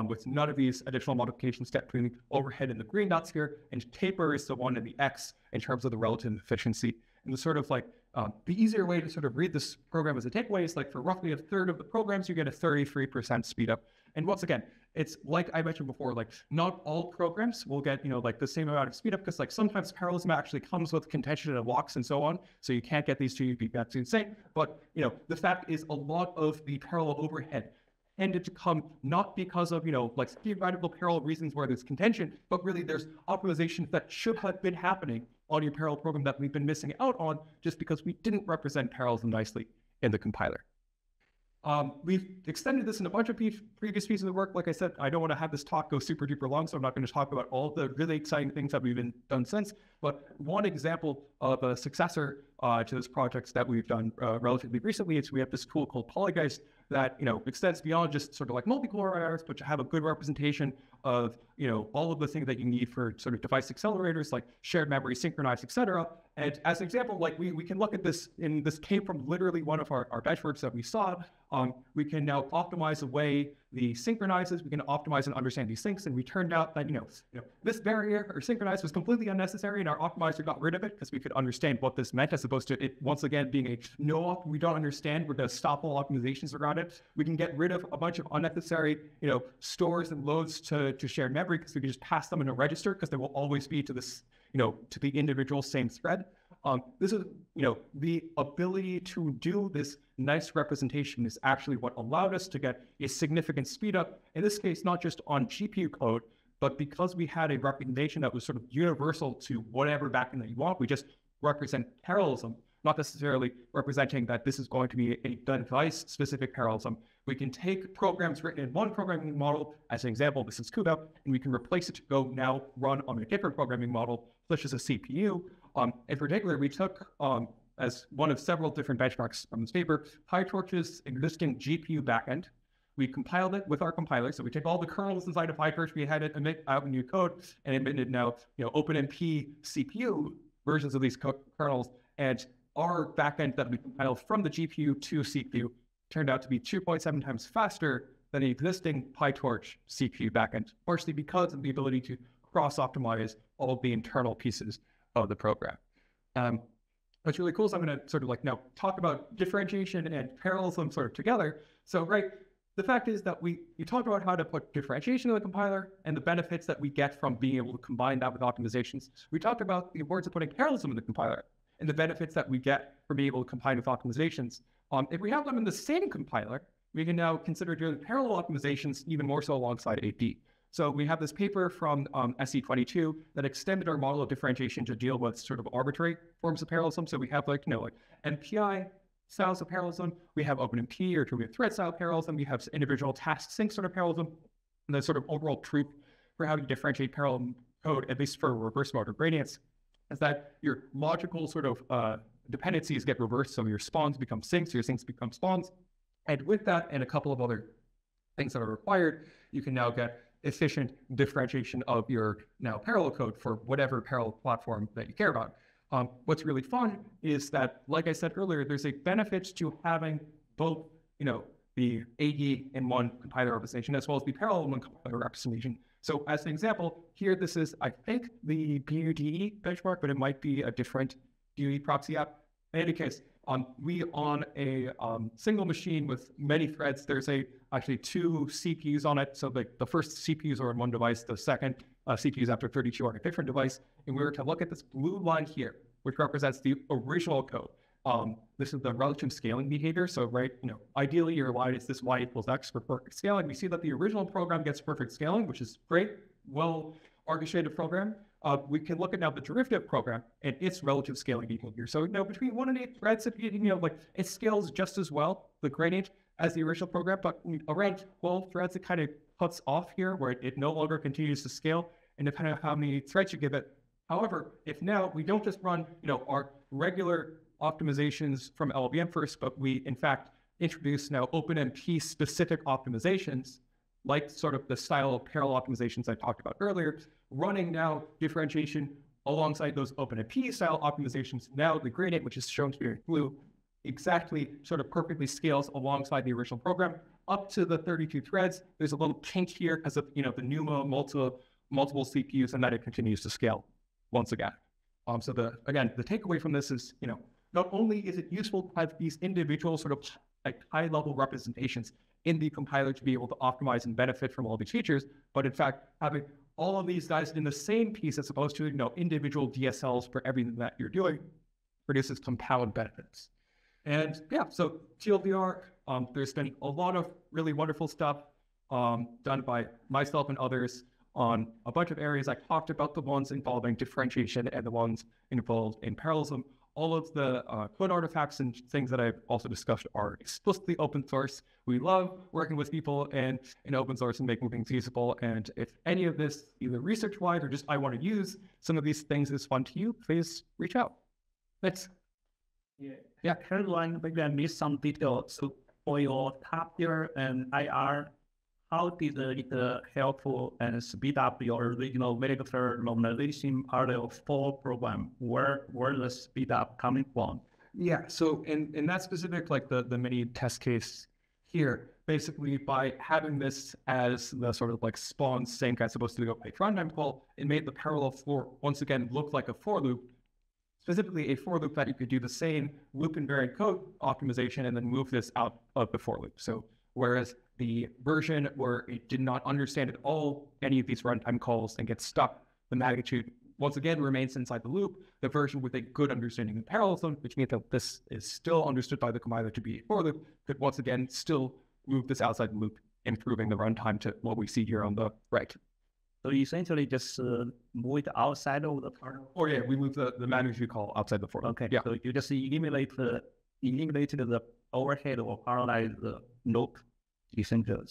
with none of these additional modifications step between the overhead and the green dots here, and taper is the one in the X in terms of the relative efficiency. And the sort of the easier way to sort of read this program as a takeaway is for roughly a third of the programs, you get a 33% speed up. And once again, it's like I mentioned before, not all programs will get, the same amount of speed up because sometimes parallelism actually comes with contention and locks and so on. So you can't get these two to be exactly the same. But, the fact is a lot of the parallel overhead tended to come not because of, theoretical parallel reasons where there's contention, but really there's optimizations that should have been happening on your parallel program that we've been missing out on just because we didn't represent parallelism nicely in the compiler. We've extended this in a bunch of previous pieces of work. Like I said, I don't want to have this talk go super duper long, so I'm not going to talk about all the really exciting things that we've been done since. But one example of a successor to this project that we've done relatively recently is we have this tool called Polygeist that extends beyond just sort of multicore errors, but to have a good representation of all of the things that you need for sort of device accelerators like shared memory, synchronized, etc. And as an example, we can look at this, and this came from literally one of our benchmarks that we saw. We can now optimize a way the synchronizes, we can optimize and understand these things. And we turned out that, this barrier or synchronize was completely unnecessary, and our optimizer got rid of it because we could understand what this meant, as opposed to it once again being a we don't understand, we're going to stop all optimizations around it. We can get rid of a bunch of unnecessary, stores and loads to shared memory, because we can just pass them in a register, because they will always be to this, to the individual same thread. This is, the ability to do this nice representation is actually what allowed us to get a significant speed up, in this case, not just on GPU code, but because we had a representation that was sort of universal to whatever backend that you want. We just represent parallelism, not necessarily representing that this is going to be a device-specific parallelism. We can take programs written in one programming model, as an example, this is CUDA, and we can replace it to go now run on a different programming model, such as a CPU. In particular, we took, as one of several different benchmarks from this paper, PyTorch's existing GPU backend. We compiled it with our compiler. So we take all the kernels inside of PyTorch, we had it emit out new code, and emitted now, OpenMP CPU versions of these kernels. And our backend that we compiled from the GPU to CPU turned out to be 2.7 times faster than the existing PyTorch CPU backend, partially because of the ability to cross-optimize all of the internal pieces of the program. What's really cool is I'm going to sort of now talk about differentiation and parallelism sort of together. So, the fact is that you talked about how to put differentiation in the compiler and the benefits that we get from being able to combine that with optimizations. We talked about the importance of putting parallelism in the compiler and the benefits that we get from being able to combine with optimizations. If we have them in the same compiler, we can now consider doing parallel optimizations even more so alongside AD. So we have this paper from SE22 that extended our model of differentiation to deal with sort of arbitrary forms of parallelism. So we have MPI styles of parallelism, we have OpenMP or True Thread style parallelism, we have individual task sync sort of parallelism, and the sort of overall truth for how you differentiate parallel code, at least for reverse mode or gradients, is that your logical sort of dependencies get reversed. So your spawns become sinks, your sinks become spawns. And with that and a couple of other things that are required, you can now get efficient differentiation of your now parallel code for whatever parallel platform that you care about. What's really fun is that, like I said earlier, there's a benefit to having both, the AD in one compiler representation as well as the parallel in one compiler representation. So as an example, here this is, I think, the PUDE benchmark, but it might be a different DOE proxy app. In any case, we on a single machine with many threads, there's actually two CPUs on it. So the first CPUs are on one device, the second CPUs after 32 are on a different device. And we were to look at this blue line here, which represents the original code. This is the relative scaling behavior. So, ideally your line is this y equals x for perfect scaling. We see that the original program gets perfect scaling, which is great, well orchestrated program. We can look at now the derivative program and its relative scaling behavior. So, between 1 and 8 threads, it scales just as well, the gradient, as the original program, but around 12 threads, it kind of cuts off here where it no longer continues to scale, and depending on how many threads you give it. However, if now we don't just run, our regular optimizations from LLVM first, but we in fact introduce now OpenMP specific optimizations, like sort of the style of parallel optimizations I talked about earlier, running now differentiation alongside those OpenMP style optimizations. Now the gradient, which is shown here in blue, exactly sort of perfectly scales alongside the original program up to the 32 threads. There's a little kink here because of, the NUMA multiple CPUs, and that it continues to scale once again. So the takeaway from this is, not only is it useful to have these individual sort of high-level representations in the compiler to be able to optimize and benefit from all these features, but in fact, having all of these guys in the same piece as opposed to, individual DSLs for everything that you're doing produces compound benefits. And so TLDR, there's been a lot of really wonderful stuff done by myself and others on a bunch of areas. I talked about the ones involving differentiation and the ones involved in parallelism. All of the code artifacts and things that I've also discussed are explicitly open source. We love working with people and in open source and making things usable. And if any of this, either research-wise or just I want to use some of these things is fun to you, please reach out. Thanks. Yeah. Caroline, maybe I missed some details. So for your top tier and IR, how did it helpful and speed up your original vector normalization part of full program? Where the speed up coming from? Yeah, so in that specific, the mini test case here, basically by having this as the sort of like spawn sink as opposed to the opaque runtime call, it made the parallel for, once again, look like a for loop, specifically a for loop that you could do the same loop invariant code optimization and then move this out of the for loop. So whereas the version where it did not understand at all any of these runtime calls and get stuck, the magnitude once again remains inside the loop. The version with a good understanding of parallelism, which means that this is still understood by the compiler to be a for loop, could once again still move this outside the loop, improving the runtime to what we see here on the right. So you essentially just move it outside of the part. Or yeah, we move the magnitude call outside the for loop. Okay, yeah. so you just eliminated the overhead or parallelize the loop essentially.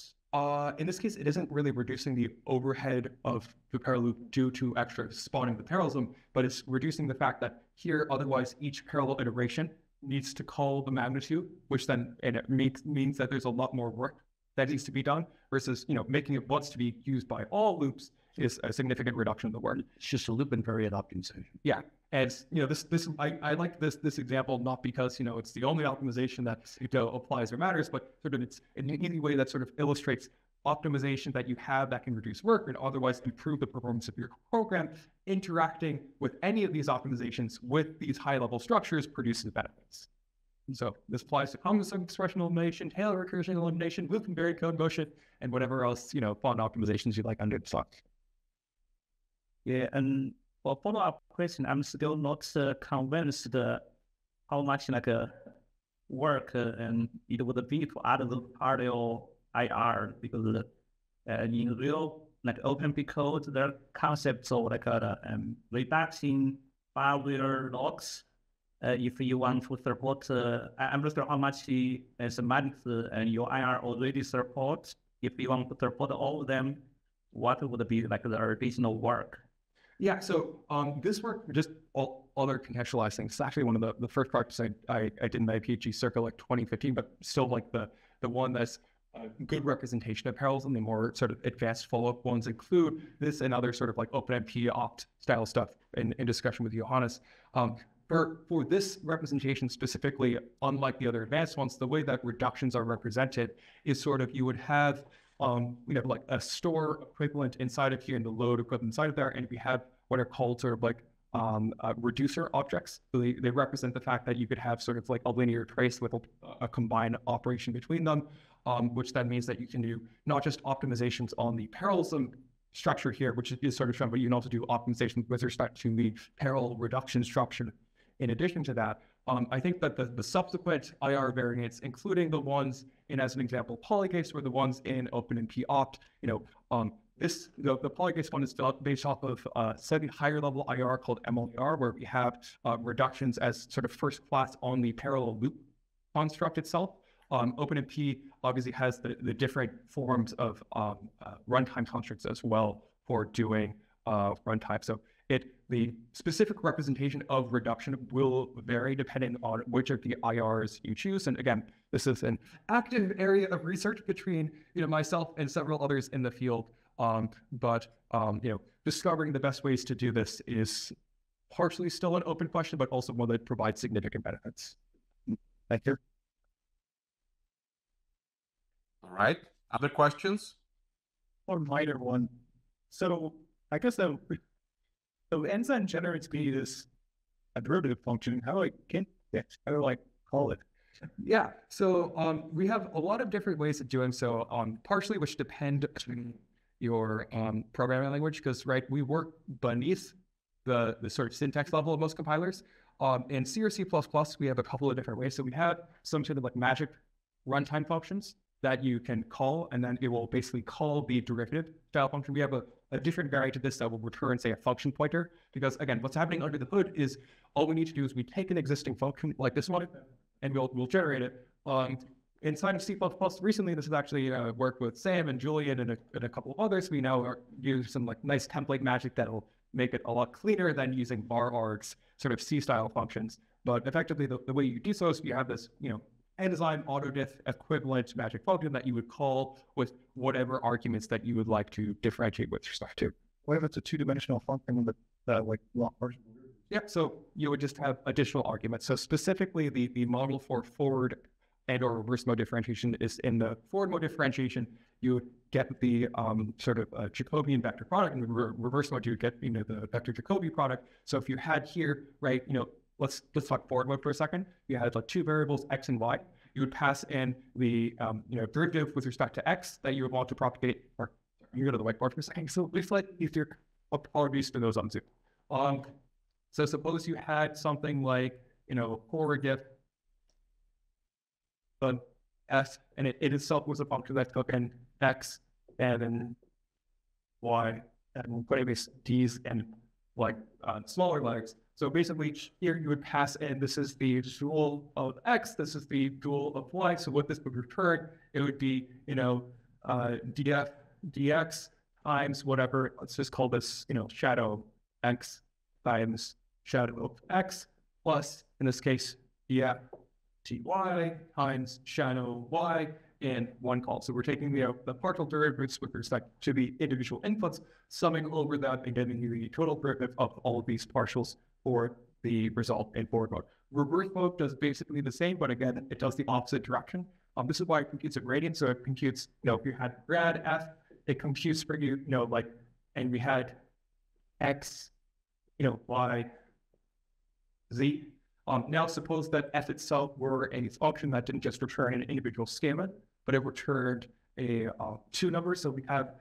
In this case, it isn't really reducing the overhead of the parallel loop due to extra spawning the parallelism, but it's reducing the fact that here, otherwise, each parallel iteration needs to call the magnitude, which then means that there's a lot more work that needs to be done versus, making it once to be used by all loops is a significant reduction of the work. It's just a loop invariant optimization. Yeah. And I like this example not because it's the only optimization that applies or matters, but sort of it's an easy way that sort of illustrates optimization that you have that can reduce work and otherwise improve the performance of your program. Interacting with any of these optimizations with these high-level structures produces benefits. And so this applies to common expression elimination, Taylor recursion elimination, loop invariant code motion, and whatever else fond optimizations you like under the sock. Yeah, and for follow-up question, I'm still not convinced how much work and it would be to add the parallel IR because in real OpenMP code, there are concepts of reducing firmware logs. If you want to support, I'm not sure how much semantics and your IR already supports. If you want to support all of them, what would be the additional work? Yeah, so this work, just all other contextualized things, it's actually one of the first projects I did in my PhD circa 2015, but still the one that's a good representation of parallelism. The more sort of advanced follow-up ones include this and other sort of OpenMP opt style stuff in discussion with Johannes. For this representation specifically, unlike the other advanced ones, the way that reductions are represented is sort of you would have a store equivalent inside of here and the load equivalent inside of there, and we have what are called sort of reducer objects. So they represent the fact that you could have sort of a linear trace with a combined operation between them, which then means that you can do not just optimizations on the parallelism structure here, which is sort of shown, but you can also do optimizations with respect to the parallel reduction structure. In addition to that, I think that the subsequent IR variants, including the ones in, as an example, polygase, or the ones in OpenMP opt, the polygase one is based off of a slightly higher level IR called MLR, where we have reductions as sort of first class on the parallel loop construct itself. OpenMP obviously has the different forms of runtime constructs as well for doing runtime. So the specific representation of reduction will vary depending on which of the IRs you choose. And again, this is an active area of research between myself and several others in the field. But discovering the best ways to do this is partially still an open question, but also one that provides significant benefits. Thank you. All right. Other questions? Or minor one. So I guess the enzyme generates me this a derivative function. How do I call it? Yeah. So we have a lot of different ways of doing so, partially which depend on your programming language, because we work beneath the sort of syntax level of most compilers. In C or C++, we have a couple of different ways. So we have some sort of magic runtime functions that you can call, and then it will basically call the derivative style function. We have a different variant of this that will return, say, a function pointer, because again, what's happening under the hood is all we need to do is we take an existing function like this one, and we'll generate it. Inside of C++, recently, this has actually worked with Sam and Julian and a couple of others. We now are using some nice template magic that will make it a lot cleaner than using bar args, sort of C-style functions. But effectively, the way you do so is you have this, Enzyme autodiff equivalent magic function that you would call with whatever arguments that you would like to differentiate with respect to. What if it's a two-dimensional function with long version? Yep. So you would just have additional arguments. So specifically, the model for forward and or reverse mode differentiation is in the forward mode differentiation, you would get the sort of Jacobian vector product, and the reverse mode you would get the vector Jacobi product. So if you had here, right, let's talk forward mode for a second. You had like two variables x and y. You would pass in the derivative with respect to x that you would want to propagate. Or you go to the whiteboard for a second. So it's like easier apologies to those on Zoom. So suppose you had something like correlate S, and it itself was a function that took in x and then y and various d's and like smaller legs. So basically here you would pass in, this is the dual of x, this is the dual of y. So what this would return, it would be, df dx times whatever, let's just call this, shadow x times shadow of x plus, in this case, df dy times shadow y in one call. So we're taking the partial derivatives with respect to the individual inputs, summing over that and getting you the total derivative of all of these partials for the result in forward mode. Reverse mode does basically the same, but again, it does the opposite direction. This is why it computes a gradient. So it computes, if you had grad f, it computes for you, and we had x, y, z. Now suppose that f itself were a function that didn't just return an individual schema, but it returned a two numbers. So we have,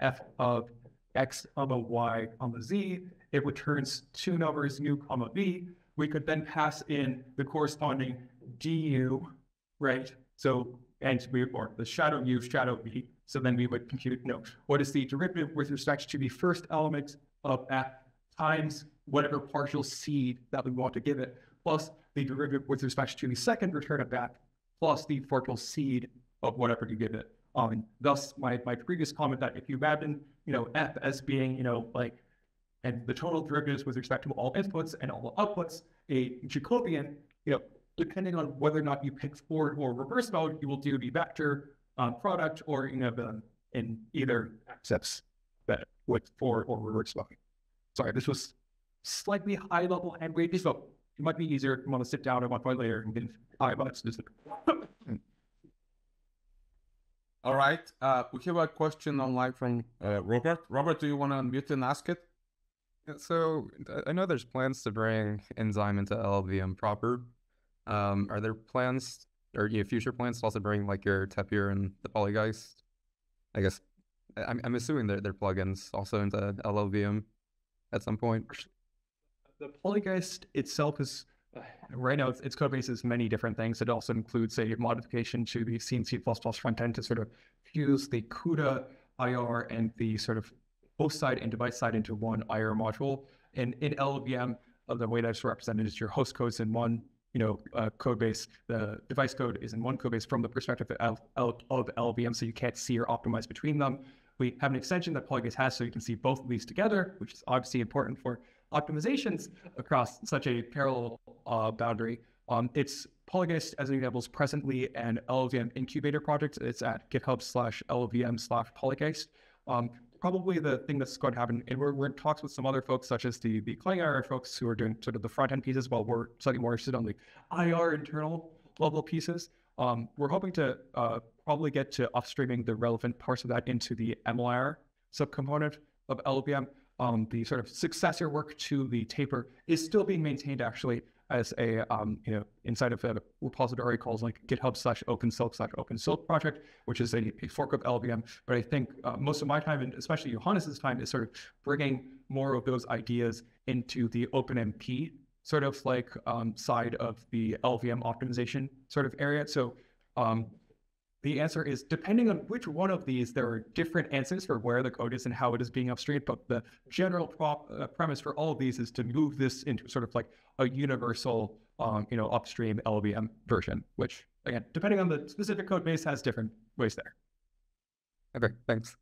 f of x, y, z. It returns two numbers, u, v. We could then pass in the corresponding du, right? So, or the shadow u, shadow v. So then we would compute, what is the derivative with respect to the first element of f times whatever partial seed that we want to give it, plus the derivative with respect to the second return of that, plus the partial seed of whatever you give it. Thus, my previous comment that if you imagine, f as being, and the total derivatives with respect to all inputs and all outputs, a Jacobian, depending on whether or not you pick forward or reverse mode, you will do the vector product or, in either axis that with forward or reverse mode. Sorry, this was slightly high level and weighty, so it might be easier if you want to sit down at one point later and get high about specific. All right. We have a question online from Robert. Robert, do you want to unmute and ask it? Yeah, so I know there's plans to bring Enzyme into LLVM proper. Are there plans or future plans to also bring like your Tepure and the Polygeist? I guess I'm assuming they're plugins also into LLVM at some point. The Polygeist itself is right now its code base is many different things. It also includes a modification to the C and C++ front end to sort of fuse the CUDA IR and the sort of host side and device side into one IR module. And in LLVM, the way that's represented is your host code's in one code base. The device code is in one code base from the perspective of LLVM, so you can't see or optimize between them. We have an extension that Polygeist has, so you can see both of these together, which is obviously important for optimizations across such a parallel boundary. It's Polygeist, as an example, is presently an LLVM incubator project. It's at github/LLVM/Polygeist. Probably the thing that's going to happen, and we're in talks with some other folks, such as the Clang IR folks who are doing sort of the front end pieces, while we're slightly more interested on the IR internal level pieces. We're hoping to probably get to upstreaming the relevant parts of that into the MLIR subcomponent of LLVM. The sort of successor work to the taper is still being maintained actually as a, inside of a repository called like GitHub/OpenSilk/OpenSilk project, which is a fork of LLVM. But I think most of my time, and especially Johannes's time, is sort of bringing more of those ideas into the OpenMP sort of like side of the LLVM optimization sort of area. So the answer is, depending on which one of these, there are different answers for where the code is and how it is being upstreamed. But the general premise for all of these is to move this into sort of like a universal, upstream LLVM version, which, again, depending on the specific code base, has different ways there. Okay, thanks.